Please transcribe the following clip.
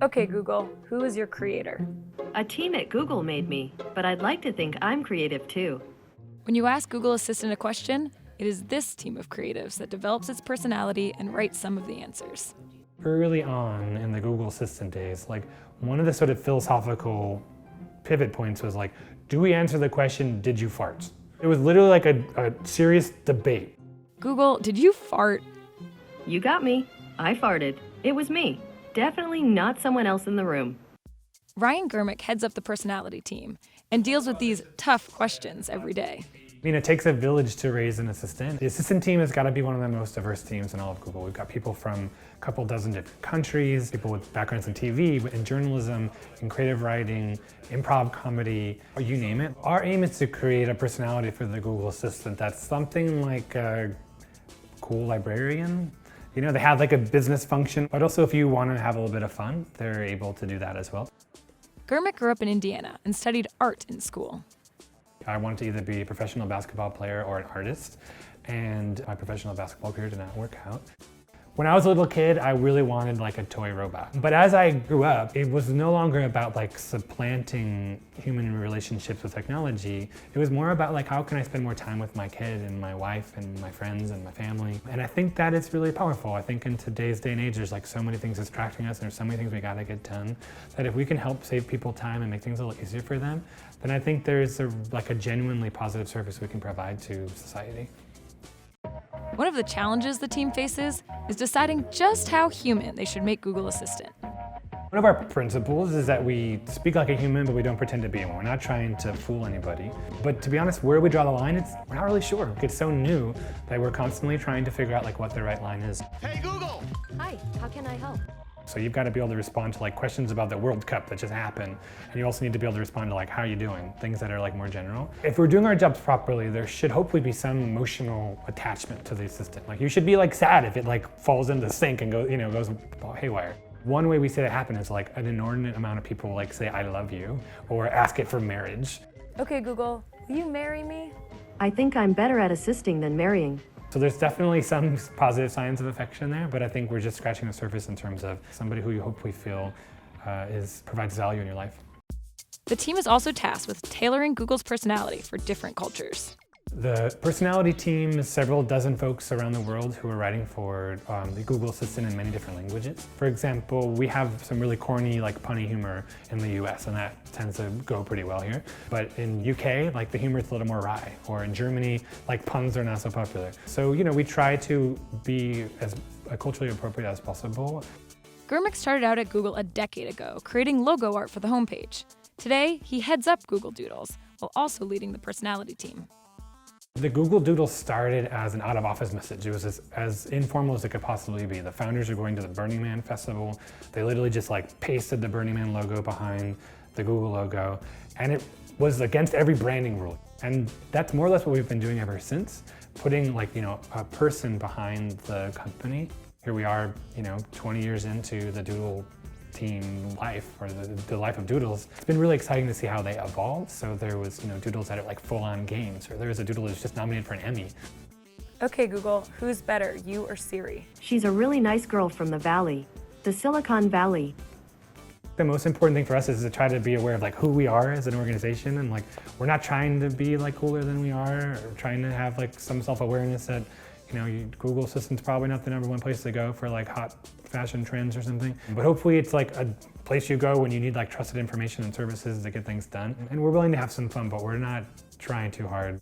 Okay, Google, who is your creator? A team at Google made me, but I'd like to think I'm creative too. When you ask Google Assistant a question, it is this team of creatives that develops its personality and writes some of the answers. Early on in the Google Assistant days, one of the sort of philosophical pivot points was do we answer the question, did you fart? It was literally a serious debate. Google, did you fart? You got me. I farted. It was me. Definitely not someone else in the room. Ryan Germick heads up the personality team and deals with these tough questions every day. It takes a village to raise an assistant. The assistant team has got to be one of the most diverse teams in all of Google. We've got people from a couple dozen different countries, people with backgrounds in TV, in journalism, in creative writing, improv comedy, you name it. Our aim is to create a personality for the Google Assistant that's something like a cool librarian. They have a business function, but also if you want to have a little bit of fun, they're able to do that as well. Germick grew up in Indiana and studied art in school. I wanted to either be a professional basketball player or an artist, and my professional basketball career did not work out. When I was a little kid, I really wanted a toy robot. But as I grew up, it was no longer about supplanting human relationships with technology. It was more about how can I spend more time with my kid and my wife and my friends and my family. And I think that is really powerful. I think in today's day and age, there's so many things distracting us and there's so many things we gotta get done, that if we can help save people time and make things a little easier for them, then I think there's a genuinely positive service we can provide to society. One of the challenges the team faces is deciding just how human they should make Google Assistant. One of our principles is that we speak like a human, but we don't pretend to be one. We're not trying to fool anybody. But to be honest, where we draw the line, we're not really sure. It's so new that we're constantly trying to figure out what the right line is. Hey Google! Hi, how can I help? So you've got to be able to respond to questions about the World Cup that just happened. And you also need to be able to respond to how are you doing? Things that are more general. If we're doing our jobs properly, there should hopefully be some emotional attachment to the assistant. You should be sad if it falls into the sink and goes haywire. One way we see that happen is an inordinate amount of people say I love you or ask it for marriage. Okay, Google, will you marry me? I think I'm better at assisting than marrying. So there's definitely some positive signs of affection there, but I think we're just scratching the surface in terms of somebody who you hopefully feel provides value in your life. The team is also tasked with tailoring Google's personality for different cultures. The personality team is several dozen folks around the world who are writing for the Google Assistant in many different languages. For example, we have some really corny, punny humor in the US, and that tends to go pretty well here. But in UK, the humor is a little more wry. Or in Germany, puns are not so popular. So, we try to be as culturally appropriate as possible. Girmick started out at Google a decade ago, creating logo art for the homepage. Today, he heads up Google Doodles, while also leading the personality team. The Google Doodles started as an out-of-office message. It was as informal as it could possibly be. The founders are going to the Burning Man festival. They literally just pasted the Burning Man logo behind the Google logo, and it was against every branding rule. And that's more or less what we've been doing ever since, putting a person behind the company. Here we are, 20 years into the Doodle team life, or the life of Doodles. It's been really exciting to see how they evolved. So there was, Doodles that are full-on games, or there was a Doodle that was just nominated for an Emmy. Okay, Google, who's better, you or Siri? She's a really nice girl from the Valley, the Silicon Valley. The most important thing for us is to try to be aware of who we are as an organization, and we're not trying to be cooler than we are, or trying to have some self-awareness that Google Assistant's probably not the #1 place to go for hot fashion trends or something. But hopefully it's a place you go when you need trusted information and services to get things done. And we're willing to have some fun, but we're not trying too hard.